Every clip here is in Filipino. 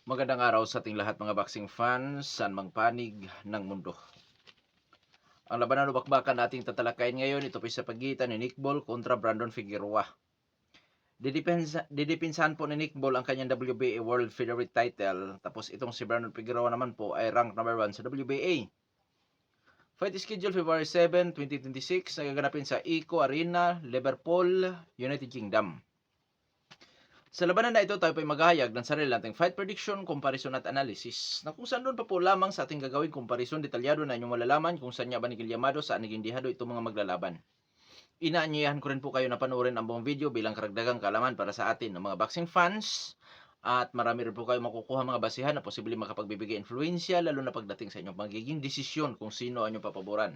Magandang araw sa ating lahat mga boxing fans saan mang panig ng mundo. Ang labanan o bakbakan nating tatalakayin ngayon, ito po sa pagitan ni Nick Ball kontra Brandon Figueroa. Didipinsahan po ni Nick Ball ang kanyang WBA World Featherweight title, tapos itong si Brandon Figueroa naman po ay rank number 1 sa WBA. Fight schedule February 7, 2026, nagaganapin sa Eco Arena, Liverpool, United Kingdom. Sa labanan na ito, tayo po'y maghahayag ng sarili nating fight prediction, comparison at analysis na kung saan doon pa po lamang sa ating gagawin comparison detalyado na inyong malalaman kung saan niya ba nigilyamado, saan naging dihado itong mga maglalaban. Inaanyayahan ko rin po kayo na panoorin ang buong video bilang karagdagang kaalaman para sa atin ng mga boxing fans at marami rin po kayo makukuha mga basihan na posible makapagbibigay influensya lalo na pagdating sa inyong magiging desisyon kung sino ang inyong papaboran.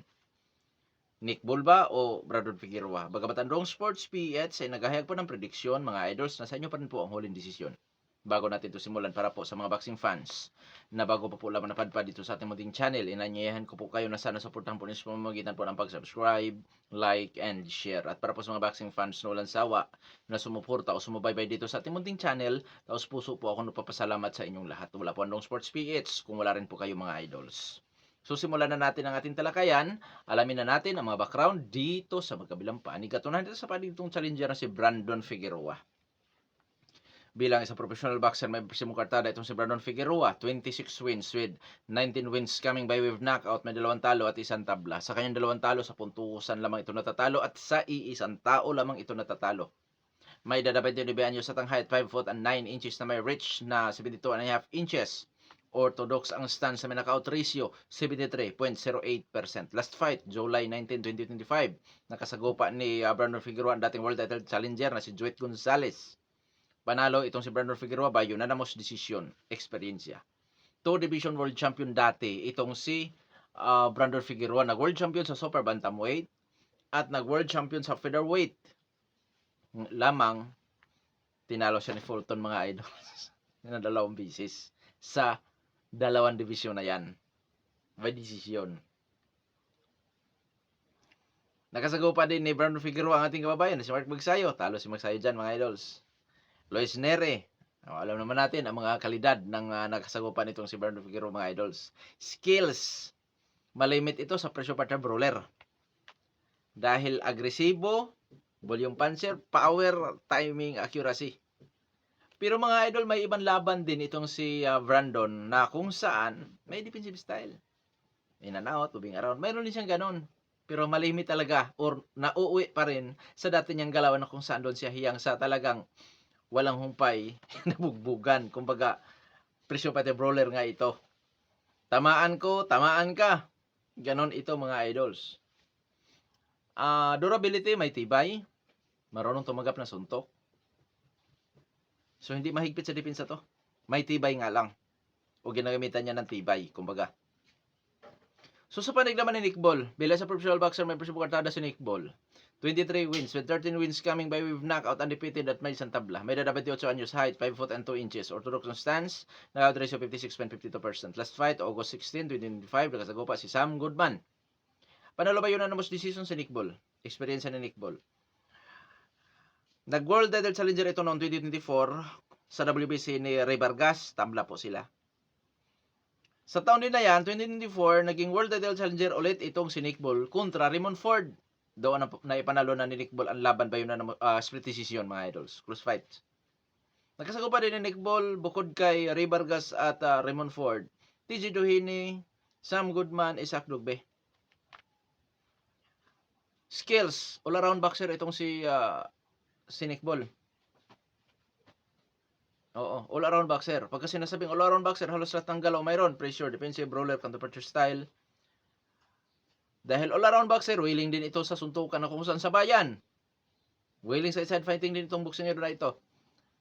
Nick Ball ba o Brandon Figueroa? Bagamat ang Dong Sports PH ay naghahayag po ng prediksyon, mga idols, na sa inyo pa rin po ang huling desisyon. Bago natin ito simulan, para po sa mga boxing fans na bago pa po lamang napadpad dito sa ating munting channel, inanyayahan ko po kayo na sana suportahan po niyo sa pamamagitan po ng pag-subscribe, like, and share. At para po sa mga boxing fans na walang sawa na sumuporta o sumubaybay dito sa ating munting channel, taos puso po ako nagpapasalamat sa inyong lahat. Wala po ang Dong Sports PH kung wala rin po kayo mga idols. So simulan na natin ang ating talakayan. Alamin na natin ang mga background dito sa magkabilang panig. At unahin dito sa panig itong challenger na si Brandon Figueroa. Bilang isang professional boxer, may simukartada itong si Brandon Figueroa. 26 wins with 19 wins coming by way of knockout. May 2 talo at 1 tabla. Sa kanyang 2 talo, sa puntusan lamang ito natatalo at sa iisang tao lamang ito natatalo. May dadabay din ni sa height 5 foot and 9 inches na may reach na 72.5 inches. Orthodox ang stance sa knockout ratio, 73.08%. Last fight, July 19, 2025. Nakasagupa ni Brandon Figueroa ang dating world title challenger na si Joet Gonzalez. Panalo itong si Brandon Figueroa by unanimous decision, experience. 2 division world champion dati itong si Brandon Figueroa, nag-world champion sa super bantamweight at nag-world champion sa featherweight. Lamang, tinalo siya ni Fulton mga idols na 2 bisis sa 2 division na yan. By decision. Nakasagupa din ni Brandon Figueroa ang ating kababayan na si Mark Magsayo. Talo si Magsayo dyan mga idols. Luis Nere. Alam naman natin ang mga kalidad ng nakasagupan nitong si Brandon Figueroa mga idols. Skills. Malimit ito sa pressure partner brawler. Dahil agresibo, volume puncher, power, timing, accuracy. Pero mga idol, may ibang laban din itong si Brandon na kung saan may defensive style. In and out, moving around. Mayroon din siyang ganun. Pero malimit talaga or nauuwi pa rin sa dati niyang galawan na kung saan doon siya hiyang sa talagang walang humpay, nabugbugan. Kumbaga, presyo pati brawler nga ito. Tamaan ko, tamaan ka. Ganon ito mga idols. Durability, may tibay. Marunong tumanggap ng suntok. So, hindi mahigpit sa depensa to. May tibay nga lang. O ginagamitan niya ng tibay, kumbaga. So, sa panig naman ni Nick Ball, bilang sa professional boxer, may presibukartada si Nick Ball. 23 wins, with 13 wins coming by way of knockout, undefeated at may isang tabla. May dadabay 8 anyos, height 5 foot and 2 inches. Orthodox ang stance, knockout ratio 56.52%. Last fight, August 16, 2025, nakasagupa si Sam Goodman. Panalo ba yun na most decision si Nick Ball? Experience ni Nick Ball. Nag-world title challenger ito noong 2024 sa WBC ni Ray Vargas. Tambla po sila. Sa taon din na yan, 2024, naging world title challenger ulit itong si Nick Ball kontra Raymond Ford. Doon na ipanalo na ni Nick Ball ang laban ba yun na split decision mga idols. Close fight. Nakasagupa din ni Nick Ball bukod kay Ray Vargas at Raymond Ford. TJ Doheny, Sam Goodman, Isaac Dugbe. Skills, all-around boxer itong si Nick Ball. Oo, all-around boxer. Pagka sinasabing all-around boxer, halos lahat ng galaw mayroon. Pressure, defensive, brawler, counter-puncher style. Dahil all-around boxer, willing din ito sa suntukan na kung saan sa bayan. Willing sa side fighting din itong boksingero na ito.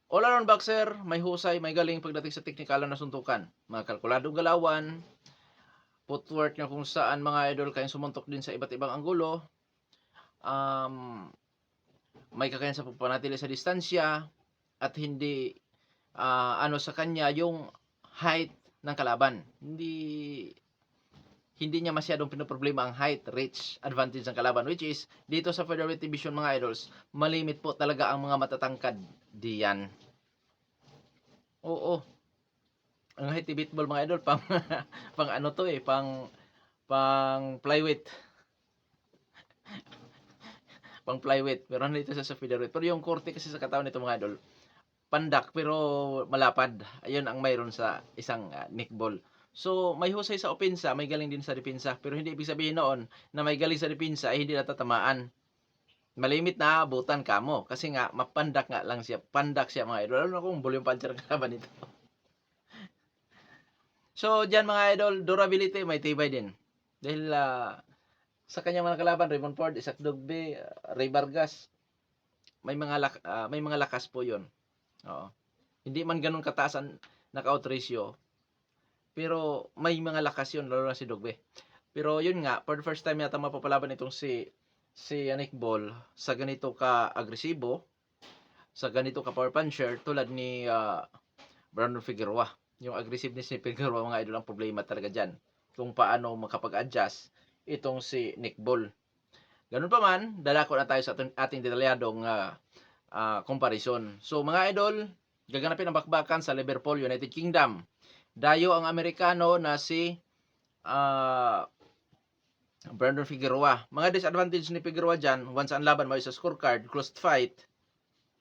All-around boxer, may husay, may galing pagdating sa teknikal na suntukan. Mga kalkuladong galawan, footwork na kung saan mga idol kayang sumuntok din sa iba't ibang anggulo. May kakayan sa pagpanatili sa distansya at hindi sa kanya yung height ng kalaban. Hindi niya masyadong pinoproblema ang height, reach, advantage ng kalaban, which is dito sa featherweight division mga idols, malimit po talaga ang mga matatangkad diyan. Oo. tibit ball mga idol, pang pang ano to eh, pang flyweight. Pang flyweight, pero nandito sa featherweight. Pero yung korte kasi sa katawan nito mga idol, pandak pero malapad. Ayun ang mayroon sa isang neckball. So, may husay sa opensa, may galing din sa depensa. Pero hindi ibig sabihin noon na may galing sa depensa ay hindi natatamaan. Malimit na abutan kamo kasi nga mapandak nga lang siya. Pandak siya mga idol. Lalo na kung volume puncher ka ba nito. So, diyan mga idol, durability may tibay din. Dahil sa kanyang mga kalaban, Raymond Ford, Isaac Dugbe, Ray Vargas, may mga lakas po 'yon. Oo. Hindi man ganoon kataas ang knockout ratio, pero may mga lakas 'yon lalo na si Dugbe. Pero 'yun nga, for the first time yata mapapalaban itong si Nick Ball sa ganito ka agresibo, sa ganito ka power puncher tulad ni Brandon Figueroa. Yung aggressiveness ni Figueroa mga idol ang problema talaga diyan. Kung paano makapag-adjust itong si Nick Ball. Ganun pa man, dadako na tayo sa ating detalyadong comparison. So mga idol, gaganapin ang bakbakan sa Liverpool, United Kingdom. Dayo ang Amerikano na si Brandon Figueroa. Mga disadvantage ni Figueroa dyan, once ang laban mo sa scorecard, closed fight,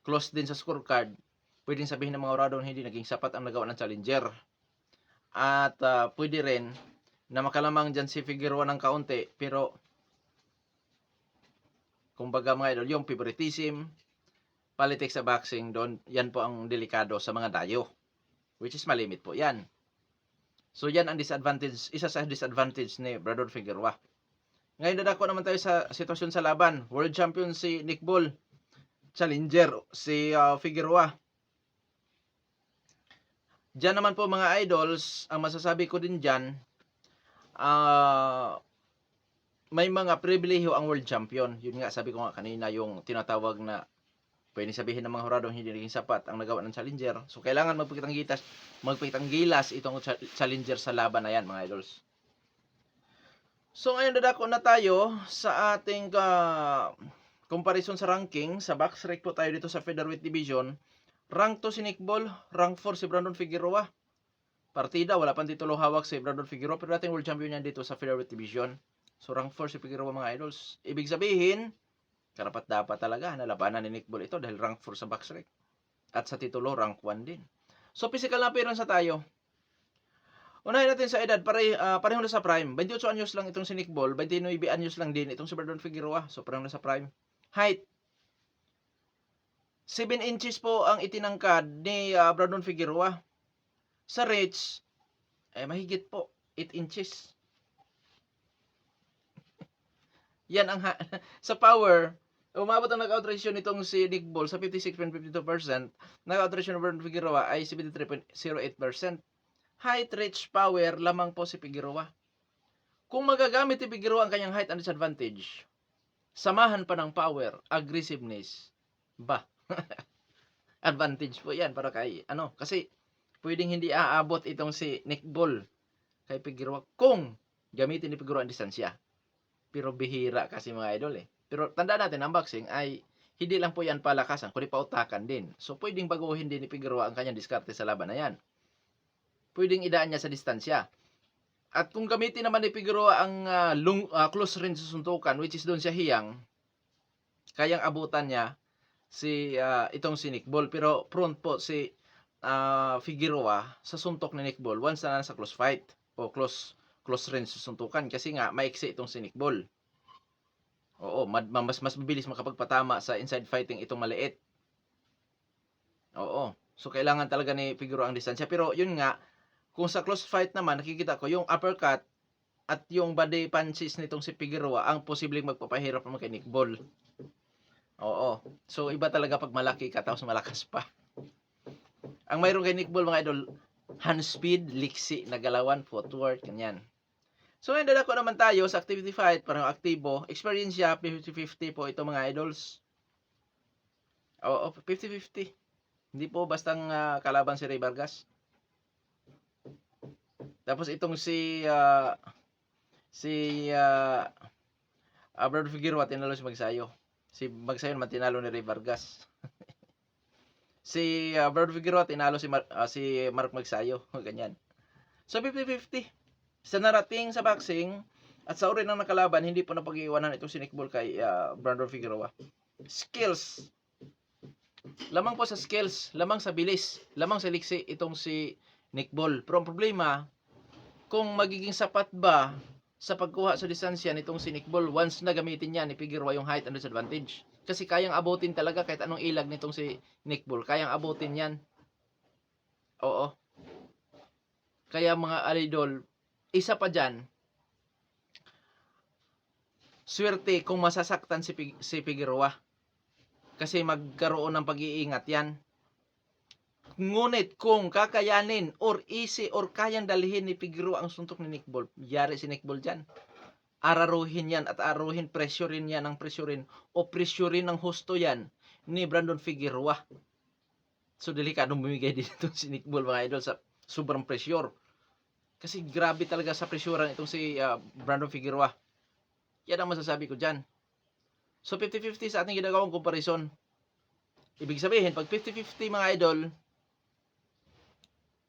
close din sa scorecard, pwedeng sabihin ng mga oradong hindi naging sapat ang nagawa ng challenger. At pwede rin na makalamang dyan si Figueroa ng kaunti, pero kumbaga mga idol, yung favoritism, politics sa boxing, doon, yan po ang delikado sa mga dayo. Which is malimit po yan. So yan ang disadvantage, isa sa disadvantage ni Brandon Figueroa. Ngayon dadako naman tayo sa sitwasyon sa laban. World champion si Nick Ball. Challenger si Figueroa. Diyan naman po mga idols, ang masasabi ko din dyan, may mga pribilehiyo ang world champion. Yun nga, sabi ko nga kanina, yung tinatawag na pwede sabihin ng mga huradong hindi naging sapat ang nagawa ng challenger. So, kailangan magpakitang gilas itong challenger sa laban na yan, mga idols. So, ngayon dadako na tayo sa ating comparison sa ranking. Sa box rank po tayo dito sa featherweight division. Rank 2 si Nick Ball, rank 4 si Brandon Figueroa. Partida, wala pang titulo hawak si Brandon Figueroa, pero dating world champion yan dito sa featherweight division. So, rank 4 si Figueroa mga idols. Ibig sabihin, karapat dapat talaga na labanan ni Nick Ball ito dahil rank 4 sa box rank. At sa titulo, rank 1 din. So, physical na appearance sa tayo. Unahin natin sa edad, pareho na sa prime. 28 anyos lang itong si Nick Ball, 29 anyos lang din itong si Brandon Figueroa. So, pareho na sa prime. Height, 7 inches po ang itinangkad ni Brandon Figueroa. Sa reach, mahigit po, 8 inches. Yan ang sa power, umabot ang knockout ratio nitong si Nick Ball sa 56.52%. Knockout ratio ng Brandon Figueroa ay 73.08%. Height, reach, power, lamang po si Figueroa. Kung magagamit ni Figueroa ang kanyang height and disadvantage, samahan pa ng power, aggressiveness, advantage po yan para kay, kasi pwedeng hindi aabot itong si Nick Ball kay Figueroa kung gamitin ni Figueroa ang distansya. Pero bihira kasi mga idol eh. Pero tandaan natin, ang boxing ay hindi lang po yan palakasan, kundi pautakan din. So, pwedeng baguhin din ni Figueroa ang kanyang diskarte sa laban na yan. Pwedeng idaan niya sa distansya. At kung gamitin naman ni Figueroa ang close range suntukan, which is doon siya hiyang, kayang abutan niya itong si Nick Ball. Pero prone po si Figueroa sa suntok ni Nick Ball once na nasa close fight o close range suntukan kasi nga maiksi itong si Nick Ball. Oo, mas mabilis makapagpatama sa inside fighting itong maliit. Oo. So kailangan talaga ni Figueroa ang distansya. Pero yun nga, kung sa close fight naman nakikita ko yung uppercut at yung body punches nitong si Figueroa ang posibleng magpapahirap naman kay Nick Ball. Oo. So iba talaga pag malaki ka tapos malakas pa. Ang mayroon kay Nick Ball mga idol, hand speed, liksi, nagalawan, footwork, ganyan. So, ngayon dadako naman tayo sa activity fight, parang aktibo. Experience siya, 50-50 po ito mga idols. Oo, 50-50. Hindi po bastang kalaban si Ray Vargas. Tapos itong si Brandon Figueroa, tinalo si Magsayo. Si Magsayo naman tinalo ni Ray Vargas. Si Brandon Figueroa, tinalo si Mark Magsayo. Ganyan. So 50-50. Sa narating sa boxing at sa uri ng nakalaban, hindi po napag-iwanan itong si Nick Ball kay Brandon Figueroa. Skills. Lamang po sa skills, lamang sa bilis, lamang sa liksi itong si Nick Ball. Pero ang problema, kung magiging sapat ba sa pagkuha sa distansya nitong si Nick Ball once na gamitin niya ni Figueroa yung height and disadvantage. Kasi kayang abutin talaga kahit anong ilag nitong si Nick Ball. Kayang abutin yan. Oo. Kaya mga idol, isa pa dyan, swerte kung masasaktan si Figueroa. Kasi magkaroon ng pag-iingat yan. Ngunit kung kakayanin or easy or kayang dalhin ni Figueroa ang suntok ni Nick Ball, yari si Nick Ball dyan. Araruhin yan at araruhin, pressurein yan ng pressurein o pressurein ng husto yan ni Brandon Figueroa. So delikadong bumigay dito si Nick Ball mga idol sa sobrang pressure. Kasi grabe talaga sa pressurean itong si Brandon Figueroa. Yan ang masasabi ko dyan. So 50-50 sa ating ginagawang comparison. Ibig sabihin, pag 50-50 mga idol,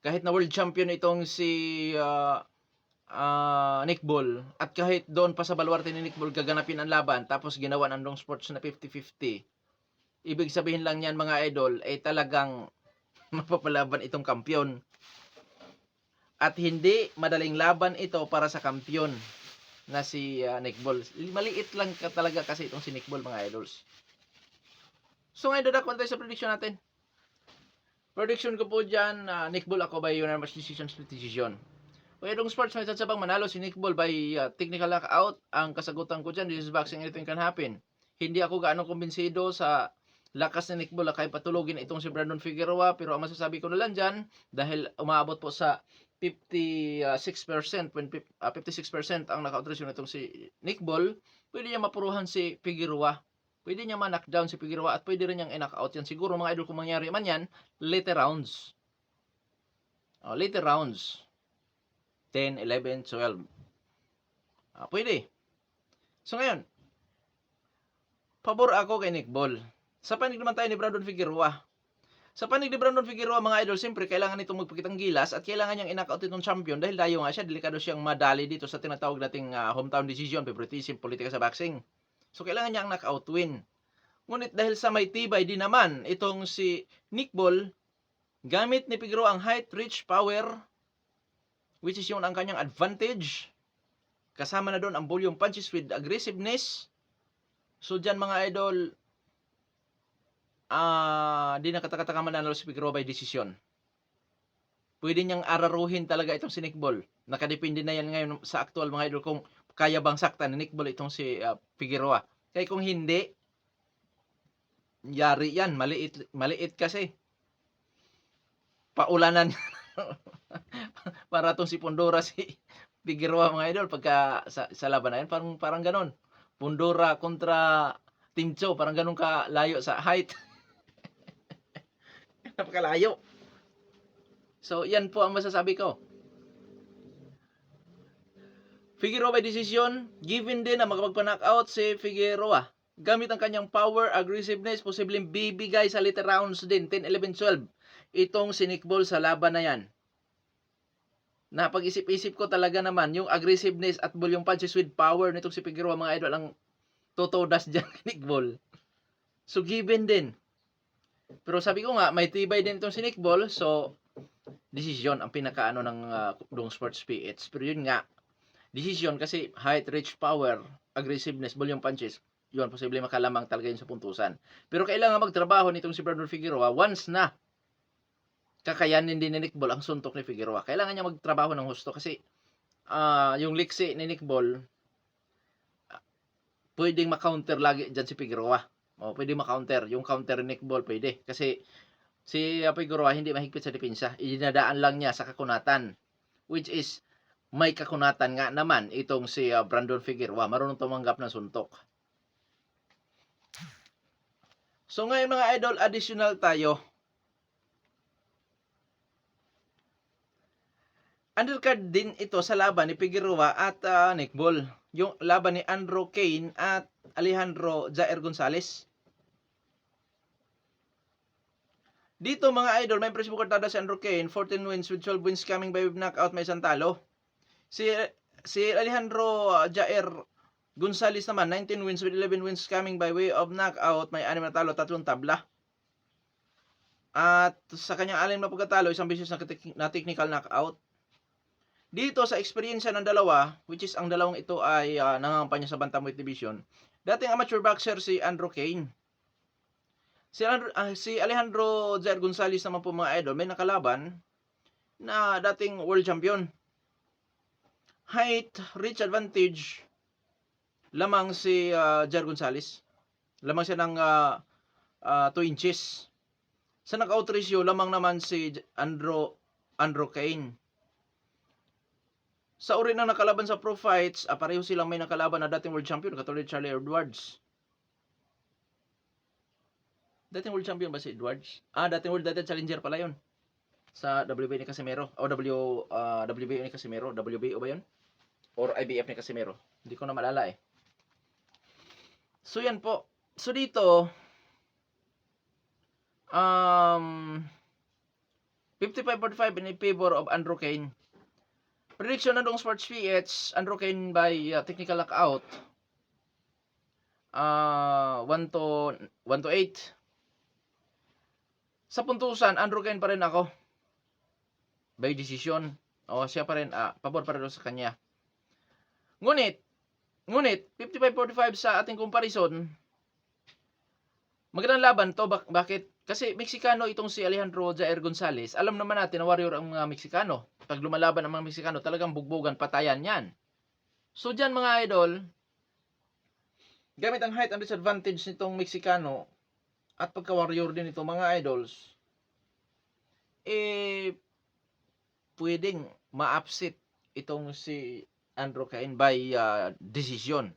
kahit na world champion itong si Nick Ball, at kahit doon pa sa baluarte ni Nick Ball gaganapin ang laban, tapos ginawa ng Dong Sports na 50-50, ibig sabihin lang yan mga idol, ay talagang mapapalaban itong kampiyon. At hindi madaling laban ito para sa kampiyon na si Nick Ball. Maliit lang talaga kasi itong si Nick Ball mga idols. So ngayon dadakwan tayo sa prediction natin. Prediction ko po dyan, Nick Ball ako by unanimous decision, split decision. Kaya Dong Sports may tatsabang manalo si Nick Ball by technical knockout. Ang kasagutan ko dyan, this is boxing, anything can happen. Hindi ako gaano kumbinsido sa lakas ni Nick Ball kaya patulogin itong si Brandon Figueroa, pero ang masasabi ko na lang dyan, dahil umaabot po sa 56%, when 56% ang knockout ratio nitong si Nick Ball, pwede niya mapuruhan si Figueroa. Pwede niya ma-knockdown si Figueroa at pwede rin niyang i-knockout yan. Siguro mga idol kung mangyari man yan, later rounds. Later rounds. 10, 11, 12. Pwede. So ngayon, pabor ako kay Nick Ball. Sa panig naman tayo ni Brandon Figueroa. Sa panig ni Brandon Figueroa mga idol, siyempre kailangan nitong magpakitang gilas at kailangan niyang i-knockout itong champion dahil dayo nga siya, delikado siyang madali dito sa tinatawag nating hometown decision, favoritism, politika sa boxing. So kailangan niya ang knockout win. Ngunit dahil sa may tibay din naman itong si Nick Ball, gamit ni Figueroa ang height, reach, power, which is yung ang kanyang advantage. Kasama na doon ang volume punches with aggressiveness. So dyan mga idol, di nakataka mananalo si Figueroa by decision. Pwede niyang araruhin talaga itong si Nick Ball. Nakadepende na yan ngayon sa actual mga idol kung kaya bang saktan ni Nick Ball itong si Figueroa. Kaya kung hindi, yari yan. Maliit kasi. Paulanan para itong si Pondora si Figueroa mga idol pagka sa laban na yan. Parang ganon. Pondora kontra Team Cho. Parang ganon ka layo sa height. Napakalayo. So, yan po ang masasabi ko. Figueroa by decision, given din na makapagpa-knockout si Figueroa. Gamit ang kanyang power, aggressiveness, posibleng bibigay sa later rounds din, 10, 11, 12. Itong si Nick Ball sa laban na yan. Napag-isip-isip ko talaga naman, yung aggressiveness at volume punches with power nitong si Figueroa, mga idol, ang totodas dyan kay Nick Ball. So, given din. Pero sabi ko nga, may tibay din itong si Nick Ball, so, decision ang pinakaano ng Dong Sports PH. Pero yun nga, decision kasi height, reach, power, aggressiveness, volume punches, yun, posible makalamang talaga yun sa puntusan. Pero kailangan magtrabaho nitong si Brandon Figueroa once na kakayanin din ni Nick Ball ang suntok ni Figueroa. Kailangan niya magtrabaho ng husto kasi yung liksi ni Nick Ball, pwedeng makounter lagi dyan si Figueroa. Pwede makounter. Yung counter ni Nick Ball, pwede. Kasi si Figueroa hindi mahigpit sa depensa. Idinadaan lang niya sa kakunatan. Which is, may kakunatan nga naman itong si Brandon Figueroa. Marunong tumanggap ng suntok. So ngayon mga idol, additional tayo. Undercard din ito sa laban ni Figueroa at Nick Ball. Yung laban ni Andrew Kane at Alejandro Jair Gonzalez. Dito mga idol, may impressive kartada si Andrew Kane, 14 wins with 12 wins coming by knockout, may isang talo. Si Alejandro Jair Gonzalez naman, 19 wins with 11 wins coming by way of knockout, may 6 na talo, 3 tabla. At sa kanyang 6 na pagkatalo, isang beses na technical knockout. Dito sa experience ng dalawa, which is ang dalawang ito ay nangangampanya sa Bantamweight Division, dating amateur boxer si Andrew Kane. Si Alejandro Jair Gonzalez naman po mga idol, may nakalaban na dating world champion. Height, reach advantage, lamang si Jair Gonzalez. Lamang siya ng 2 inches. Sa knockout ratio, lamang naman si Andrew Kane. Sa uri ng nakalaban sa pro fights, pareho silang may nakalaban na dating world champion, katulad Charlie Edwards. Dating world champion ba si Edwards? Dating challenger pala yun. Sa WBA ni Casimero. O WBA ni Casimero. WBO ba yun? Or IBF ni Casimero. Hindi ko na malala eh. So yan po. So dito, 55-45 in favor of Andrew Kane. Prediction ng Sports PH, Andrew Kane by technical knockout. 1-8. Sa puntusan, Andrew Kane pa rin ako. By decision. Siya pa rin, pabor pa rin sa kanya. Ngunit 55-45 sa ating comparison, magandang laban to. Bakit? Kasi Meksikano itong si Alejandro Jair Gonzalez. Alam naman natin na warrior ang mga Meksikano. Pag lumalaban ang mga Meksikano, talagang bugbogan, patayan yan. So dyan mga idol, gamit ang height and disadvantage nitong Meksikano at pagka-warrior din ito mga idols, pwedeng ma-upset itong si Andrew Kane by decision.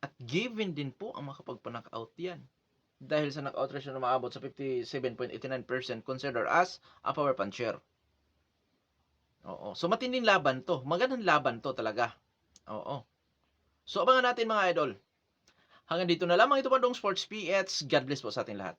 At given din po ang makapagpa-knockout yan. Dahil sa knockout ratio na maabot sa 57.89% considered as a power puncher. So matinding laban to. Magandang laban to talaga. So abangan natin mga idol. Hanggang dito na lamang ito pa Dong Sports PH. God bless po sa ating lahat.